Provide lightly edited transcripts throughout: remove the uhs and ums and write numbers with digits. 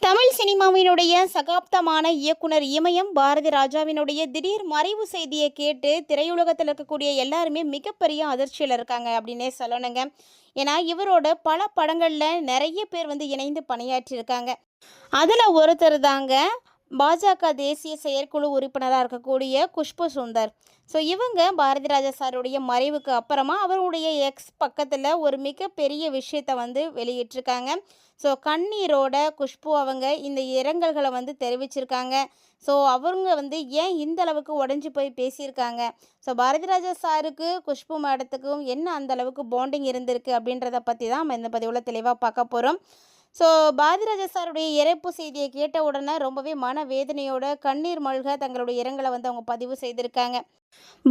தமிழ் சினிமாவினுடைய சகாப்தமான இயக்குனர் இமயம் பாரதி ராஜாவினுடைய திடீர் மறைவு செய்தியை கேட்டு திரையுலகத்தில் இருக்கக்கூடிய எல்லாருமே மிகப்பெரிய அதிர்ச்சியில் இருக்காங்க அப்படின்னே சொல்லணுங்க. ஏன்னா இவரோட பல படங்களில் நிறைய பேர் இணைந்து பணியாற்றியிருக்காங்க. அதில் ஒருத்தர் தாங்க பாஜக தேசிய செயற்குழு உறுப்பினராக இருக்கக்கூடிய குஷ்பு சுந்தர். ஸோ இவங்க பாரதி ராஜா சாருடைய மறைவுக்கு அப்புறமா அவருடைய எக்ஸ் பக்கத்தில் ஒரு மிகப்பெரிய விஷயத்தை வெளியிட்டிருக்காங்க. ஸோ கண்ணீரோட குஷ்பு அவங்க இந்த இரங்கல்களை தெரிவிச்சிருக்காங்க. ஸோ அவங்க ஏன் இந்த அளவுக்கு உடஞ்சி போய் பேசியிருக்காங்க, ஸோ பாரதி ராஜா சாருக்கு குஷ்பு மேடத்துக்கும் என்ன அந்த அளவுக்கு பாண்டிங் இருந்திருக்கு அப்படின்றத பற்றி தான் நம்ம இந்த பதிவில் தெளிவாக பார்க்க போகிறோம். ஸோ பாரதிராஜா சாருடைய இறப்பு செய்தியை கேட்ட உடனே ரொம்பவே மனவேதனையோட கண்ணீர் மல்க தங்களுடைய இரங்கலை அவங்க பதிவு செய்திருக்காங்க.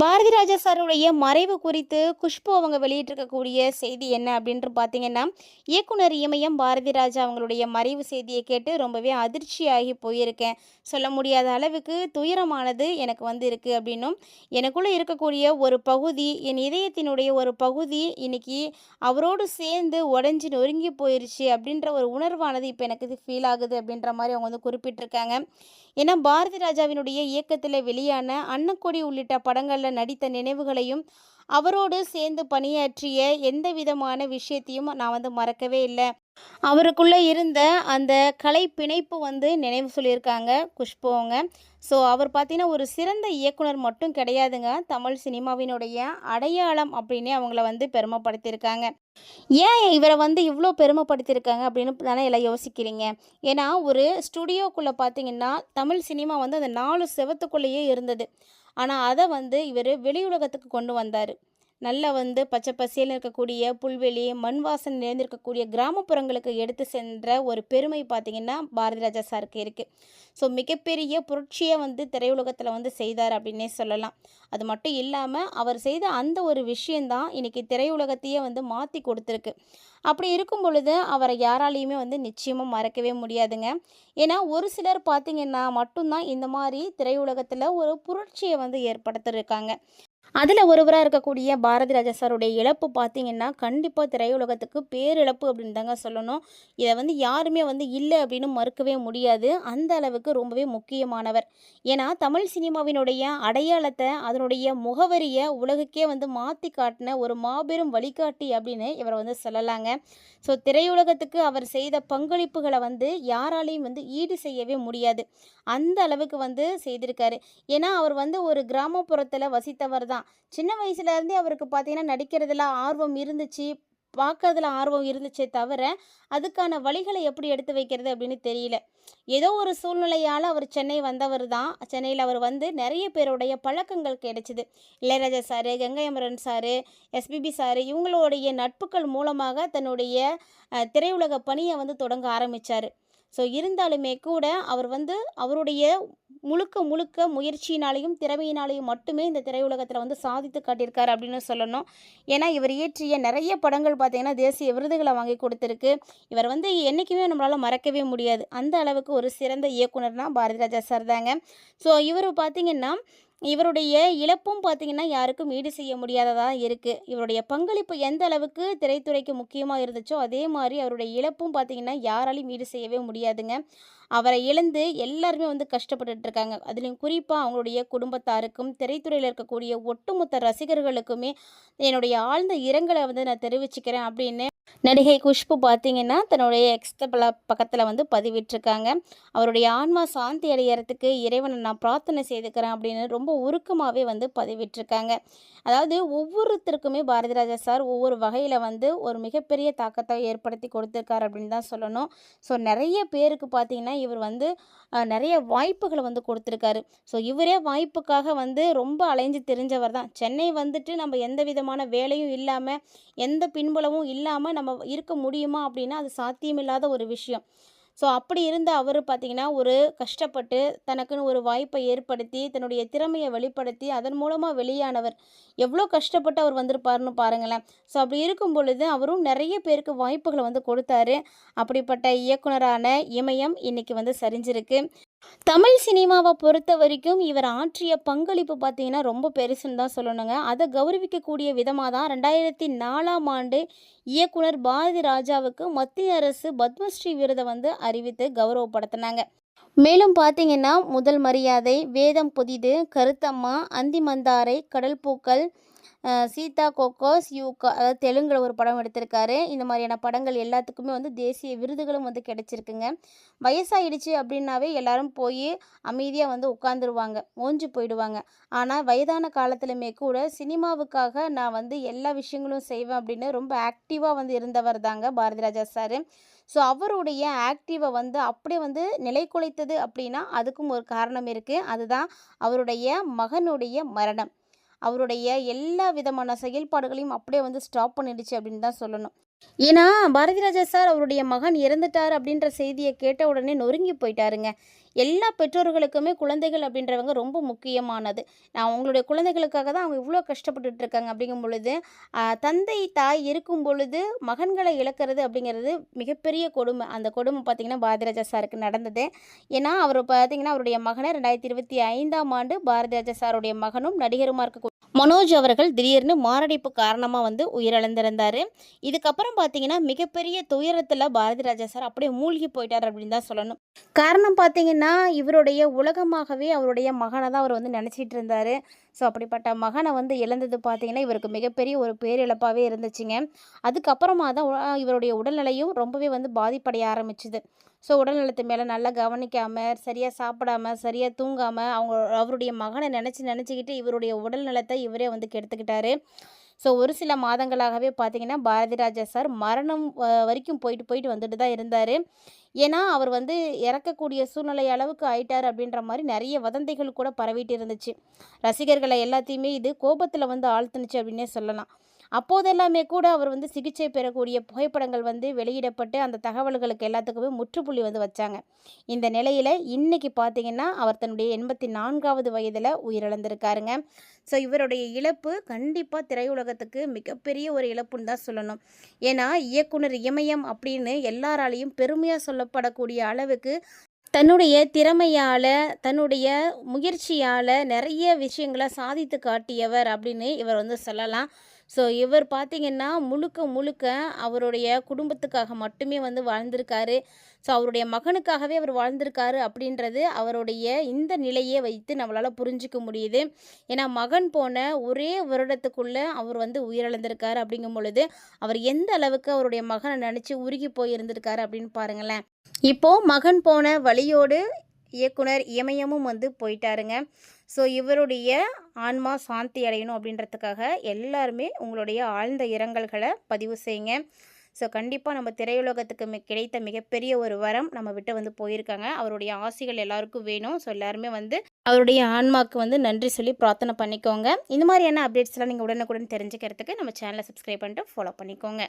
பாரதி ராஜா சாருடைய மறைவு குறித்து குஷ்பு அவங்க வெளியிட்டிருக்கக்கூடிய செய்தி என்ன அப்படின்ட்டு பார்த்தீங்கன்னா, இயக்குனர் இமயம் பாரதி ராஜா அவங்களுடைய மறைவு செய்தியை கேட்டு ரொம்பவே அதிர்ச்சியாகி போயிருக்கேன். சொல்ல முடியாத அளவுக்கு துயரமானது எனக்கு இருக்குது அப்படின்னும், எனக்குள்ளே இருக்கக்கூடிய ஒரு பகுதி, என் இதயத்தினுடைய ஒரு பகுதி இன்னைக்கு அவரோடு சேர்ந்து உடஞ்சி நொறுங்கி போயிருச்சு அப்படின்ற ஒரு உணர்வானது இப்போ எனக்கு ஃபீல் ஆகுது அப்படின்ற மாதிரி அவங்க குறிப்பிட்டிருக்காங்க. ஏன்னா பாரதி ராஜாவினுடைய இயக்கத்தில் வெளியான அன்னக்கொடி உள்ளிட்ட படங்களில் நடித்த நினைவுகளையும் அவரோடு சேர்ந்து பணியாற்றிய எந்த விதமான விஷயத்தையும் நான் மறக்கவே இல்லை. அவருக்குள்ளே இருந்த அந்த கலை பிணைப்பு நினைவு சொல்லியிருக்காங்க குஷ்புவங்க. ஸோ அவர் பார்த்தீங்கன்னா ஒரு சிறந்த இயக்குனர் மட்டும் கிடையாதுங்க, தமிழ் சினிமாவினுடைய அடையாளம் அப்படின்னே அவங்கள பெருமைப்படுத்தியிருக்காங்க. ஏன் இவரை இவ்வளோ பெருமைப்படுத்தியிருக்காங்க அப்படின்னு தானே எல்லாம் யோசிக்கிறீங்க. ஏன்னா ஒரு ஸ்டுடியோக்குள்ளே பார்த்தீங்கன்னா தமிழ் சினிமா அந்த 4 செவத்துக்குள்ளேயே இருந்தது. ஆனால் அதை இவர் வெளியுலகத்துக்கு கொண்டு வந்தார். நல்லா பச்சை பசேல்னு இருக்கக்கூடிய புல்வெளி, மண் வாசனை நிறைந்திருக்கக்கூடிய கிராமப்புறங்களுக்கு எடுத்து சென்ற ஒரு பெருமை பார்த்திங்கன்னா பாரதி ராஜா சாருக்கு இருக்குது. ஸோ மிகப்பெரிய புரட்சியை திரையுலகத்தில் செய்தார் அப்படின்னே சொல்லலாம். அது மட்டும் இல்லாமல் அவர் செய்த அந்த ஒரு விஷயந்தான் இன்றைக்கி திரையுலகத்தையே மாற்றி கொடுத்துருக்கு. அப்படி இருக்கும் பொழுது அவரை யாராலையுமே நிச்சயமாக மறக்கவே முடியாதுங்க. ஏன்னா ஒரு சிலர் பார்த்திங்கன்னா மட்டும்தான் இந்த மாதிரி திரையுலகத்தில் ஒரு புரட்சியை ஏற்படுத்தியிருக்காங்க. அதில் ஒருவராக இருக்கக்கூடிய பாரதி ராஜா சாருடைய இழப்பு பார்த்திங்கன்னா கண்டிப்பாக திரையுலகத்துக்கு பேரிழப்பு அப்படின்னு தாங்க சொல்லணும். இதை யாருமே இல்லை அப்படின்னு மறுக்கவே முடியாது. அந்த அளவுக்கு ரொம்பவே முக்கியமானவர். ஏன்னா தமிழ் சினிமாவினுடைய அடையாளத்தை, அதனுடைய முகவரியை உலகுக்கே மாற்றி காட்டின ஒரு மாபெரும் வழிகாட்டி அப்படின்னு இவரை சொல்லலாங்க. ஸோ திரையுலகத்துக்கு அவர் செய்த பங்களிப்புகளை யாராலையும் ஈடு செய்யவே முடியாது. அந்த அளவுக்கு செய்திருக்காரு. ஏன்னா அவர் ஒரு கிராமப்புறத்தில் வசித்தவர் தான். சின்ன வயசுலேருந்தே அவருக்கு பார்த்தீங்கன்னா நடிக்கிறதுல ஆர்வம் இருந்துச்சு, பார்க்கறதுல ஆர்வம் இருந்துச்சே தவிர அதுக்கான வழிகளை எப்படி எடுத்து வைக்கிறது அப்படின்னு தெரியல. ஏதோ ஒரு சூழ்நிலையால் அவர் சென்னை வந்தவர் தான். சென்னையில் அவர் நிறைய பேருடைய பழக்கங்கள் கிடைச்சிது. Ilaiyaraaja sir, Gangai Amaran sir, SPB sir இவங்களுடைய நட்புகள் மூலமாக தன்னுடைய திரையுலக பணியை தொடங்க ஆரம்பித்தார். ஸோ இருந்தாலுமே கூட அவர் அவருடைய முழுக்க முழுக்க முயற்சியினாலையும் திறமையினாலையும் மட்டுமே இந்த திரையுலகத்தில் சாதித்து காட்டியிருக்காரு அப்படின்னு சொல்லணும். ஏன்னா இவர் இயற்றிய நிறைய படங்கள் பார்த்திங்கன்னா தேசிய விருதுகளை வாங்கி கொடுத்துருக்கு. இவர் என்றைக்குமே நம்மளால் மறக்கவே முடியாது. அந்த அளவுக்கு ஒரு சிறந்த இயக்குனர்னா பாரதி ராஜா சார் தாங்க. ஸோ இவர் பார்த்திங்கன்னா இவருடைய இழப்பும் பார்த்திங்கன்னா யாருக்கும் ஈடு செய்ய முடியாததாக இருக்குது. இவருடைய பங்களிப்பு எந்த அளவுக்கு திரைத்துறைக்கு முக்கியமாக இருந்துச்சோ அதே மாதிரி அவருடைய இழப்பும் பார்த்திங்கன்னா யாராலையும் ஈடு செய்யவே முடியாதுங்க. அவரை இழந்து எல்லாருமே கஷ்டப்பட்டுருக்காங்க. அதுலேயும் குறிப்பாக அவங்களுடைய குடும்பத்தாருக்கும் திரைத்துறையில் இருக்கக்கூடிய ஒட்டுமொத்த ரசிகர்களுக்குமே என்னுடைய ஆழ்ந்த இரங்கலை நான் தெரிவிச்சுக்கிறேன் அப்படின்னு நடிகை குஷ்பு பார்த்திங்கன்னா தன்னுடைய பக்கத்தில் பதிவிட்டிருக்காங்க. அவருடைய ஆன்மா சாந்தி அடையறதுக்கு இறைவனை நான் பிரார்த்தனை செய்துக்கிறேன் அப்படின்னு ரொம்ப உருக்கமாகவே பதிவிட்டிருக்காங்க. அதாவது ஒவ்வொருத்தருக்குமே பாரதி ராஜா சார் ஒவ்வொரு வகையில் ஒரு மிகப்பெரிய தாக்கத்தை ஏற்படுத்தி கொடுத்துருக்காரு அப்படின்னு தான் சொல்லணும். ஸோ நிறைய பேருக்கு பார்த்திங்கன்னா இவர் நிறைய வாய்ப்புகளை கொடுத்துருக்காரு. ஸோ இவரே வாய்ப்புக்காக ரொம்ப அலைஞ்சு தெரிஞ்சவர் தான். சென்னை நம்ம எந்த விதமான வேலையும் இல்லாமல் எந்த பின்புலமும் இல்லாமல் நம்ம இருக்க முடியுமா அப்படின்னா அது சாத்தியமில்லாத ஒரு விஷயம். ஸோ அப்படி இருந்த அவர் பார்த்திங்கன்னா ஒரு கஷ்டப்பட்டு தனக்குன்னு ஒரு வாய்ப்பை ஏற்படுத்தி தன்னுடைய திறமையை வெளிப்படுத்தி அதன் மூலமாக வெளியானவர். எவ்வளோ கஷ்டப்பட்டு அவர் வந்திருப்பாருன்னு பாருங்களேன். ஸோ அப்படி இருக்கும் பொழுது அவரும் நிறைய பேருக்கு வாய்ப்புகளை கொடுத்தாரு. அப்படிப்பட்ட இயக்குனரான இமயம் இன்றைக்கி சரிஞ்சிருக்கு. தமிழ் சினிமாவை பொறுத்த வரைக்கும் இவர் ஆற்றிய பங்களிப்பு பார்த்தீங்கன்னா ரொம்ப பெருசுன்னு தான் சொல்லணுங்க. அதை கௌரவிக்கக்கூடிய விதமாக தான் 2004ஆம் ஆண்டு இயக்குனர் பாரதி ராஜாவுக்கு மத்திய அரசு பத்மஸ்ரீ விருதை வந்து அறிவித்து கௌரவப்படுத்தினாங்க. மேலும் பார்த்தீங்கன்னா முதல் மரியாதை, வேதம் புதிது, கருத்தம்மா, அந்தி மந்தாரை, கடல் பூக்கள், சீதா கோகோஸ் யூகா, அதாவது தெலுங்குல ஒரு படம் எடுத்திருக்காரு. இந்த மாதிரியான படங்கள் எல்லாத்துக்குமே வந்து தேசிய விருதுகளும் வந்து கிடைச்சிருக்குங்க. வயசாயிடுச்சு அப்படின்னாவே எல்லாரும் போய் அமைதியாக வந்து உட்காந்துருவாங்க, ஓஞ்சு போயிடுவாங்க. ஆனால் வயதான காலத்துலையுமே கூட சினிமாவுக்காக நான் வந்து எல்லா விஷயங்களும் செய்வேன் அப்படின்னு ரொம்ப ஆக்டிவாக வந்து இருந்தவர் தாங்க பாரதி ராஜா சார். ஸோ அவருடைய ஆக்டிவை வந்து அப்படியே வந்து நிலைகுலைத்தது அப்படின்னா அதுக்கும் ஒரு காரணம் இருக்குது. அதுதான் அவருடைய மகனுடைய மரணம். அவருடைய எல்லா விதமான செயல்பாடுகளையும் அப்படியே வந்து ஸ்டாப் பண்ணிடுச்சு அப்படின்னு தான் சொல்லணும். ஏன்னா பாரதி ராஜா சார் அவருடைய மகன் இறந்துட்டார் அப்படின்ற செய்தியை கேட்ட உடனே நொறுங்கி போயிட்டாருங்க. எல்லா பெற்றோர்களுக்குமே குழந்தைகள் அப்படின்றவங்க ரொம்ப முக்கியமானது. நான் உங்களுடைய குழந்தைகளுக்காக தான் அவங்க இவ்வளோ கஷ்டப்பட்டுட்டு இருக்காங்க அப்படிங்கும் பொழுது, தந்தை தாய் இருக்கும் பொழுது மகன்களை இழக்கிறது அப்படிங்கிறது மிகப்பெரிய கொடுமை. அந்த கொடுமை பார்த்திங்கன்னா பாரதி ராஜா சாருக்கு நடந்தது. ஏன்னா அவர் பார்த்திங்கன்னா அவருடைய மகனை 2025ஆம் ஆண்டு பாரதி ராஜா சாருடைய மகனும் நடிகருமா இருக்க மனோஜ் அவர்கள் திடீர்னு மாரடைப்பு காரணமாக வந்து உயிரிழந்திருந்தார். இதுக்கப்புறம் பார்த்தீங்கன்னா மிகப்பெரிய துயரத்தில் பாரதி ராஜா சார் அப்படியே மூழ்கி போயிட்டார் அப்படின்னு தான் சொல்லணும். காரணம் பார்த்தீங்கன்னா இவருடைய உலகமாகவே அவருடைய மகனை தான் அவர் வந்து நினச்சிட்டு இருந்தார். ஸோ அப்படிப்பட்ட மகனை வந்து இழந்தது பார்த்தீங்கன்னா இவருக்கு மிகப்பெரிய ஒரு பேரிழப்பாகவே இருந்துச்சுங்க. அதுக்கப்புறமா தான் இவருடைய உடல்நிலையும் ரொம்பவே வந்து பாதிப்படைய ஆரம்பிச்சுது. ஸோ உடல்நலத்து மேலே நல்லா கவனிக்காமல், சரியாக சாப்பிடாம, சரியாக தூங்காமல் அவருடைய மகனை நினச்சிக்கிட்டு இவருடைய உடல் நலத்தை இவரே வந்து கெடுத்துக்கிட்டாரு. ஸோ ஒரு சில மாதங்களாகவே பார்த்தீங்கன்னா பாரதி ராஜா சார் மரணம் வரைக்கும் போயிட்டு வந்துட்டு தான் இருந்தார். ஏன்னா அவர் வந்து இறக்கக்கூடிய சூழ்நிலை அளவுக்கு ஆயிட்டார் அப்படின்ற மாதிரி நிறைய வதந்திகள் கூட பரவிட்டு இருந்துச்சு. ரசிகர்களை எல்லாத்தையுமே இது கோபத்தில் வந்து ஆழ்த்துனுச்சு அப்படின்னே சொல்லலாம். அப்போதெல்லாமே கூட அவர் வந்து சிகிச்சை பெறக்கூடிய புகைப்படங்கள் வந்து வெளியிடப்பட்டு அந்த தகவல்களுக்கு எல்லாத்துக்குமே முற்றுப்புள்ளி வந்து வச்சாங்க. இந்த நிலையில் இன்னைக்கு பார்த்தீங்கன்னா அவர் தன்னுடைய 84வது வயதில் உயிரிழந்திருக்காருங்க. ஸோ இவருடைய இழப்பு கண்டிப்பாக திரையுலகத்துக்கு மிகப்பெரிய ஒரு இழப்புன்னு தான் சொல்லணும். ஏன்னா இயக்குனர் இமயம் அப்படின்னு எல்லாராலையும் பெருமையாக சொல்லப்படக்கூடிய அளவுக்கு தன்னுடைய திறமையால், தன்னுடைய முயற்சியால் நிறைய விஷயங்களை சாதித்து காட்டியவர் அப்படின்னு இவர் வந்து சொல்லலாம். ஸோ இவர் பார்த்திங்கன்னா முழுக்க அவருடைய குடும்பத்துக்காக மட்டுமே வந்து வாழ்ந்திருக்காரு. ஸோ அவருடைய மகனுக்காகவே அவர் வாழ்ந்திருக்காரு அப்படின்றது அவருடைய இந்த நிலையை வைத்து நம்மளால் புரிஞ்சிக்க முடியுது. ஏன்னா மகன் போன ஒரே வருடத்துக்குள்ளே அவர் வந்து உயிரிழந்திருக்காரு அப்படிங்கும் பொழுது அவர் எந்த அளவுக்கு அவருடைய மகனை நினச்சி உருகி போய் இருந்திருக்காரு அப்படின்னு பாருங்களேன். இப்போது மகன் போன வழியோடு இயக்குனர் இமயமும் வந்து போயிட்டாருங்க. ஸோ இவருடைய ஆன்மா சாந்தி அடையணும் அப்படின்றதுக்காக எல்லாருமே உங்களுடைய ஆழ்ந்த இரங்கல்களை பதிவு செய்யுங்க. ஸோ கண்டிப்பாக நம்ம திரையுலகத்துக்கு கிடைத்த மிகப்பெரிய ஒரு வரம் நம்ம விட்டு வந்து போயிருக்காங்க. அவருடைய ஆசிகள் எல்லாருக்கும் வேணும். ஸோ எல்லாருமே வந்து அவருடைய ஆன்மாவுக்கு வந்து நன்றி சொல்லி பிரார்த்தனை பண்ணிக்கோங்க. இந்த மாதிரியான அப்டேட்ஸ்லாம் நீங்கள் உடனுக்குடன் தெரிஞ்சுக்கிறதுக்கு நம்ம சேனலை சப்ஸ்கிரைப் பண்ணிட்டு ஃபாலோ பண்ணிக்கோங்க.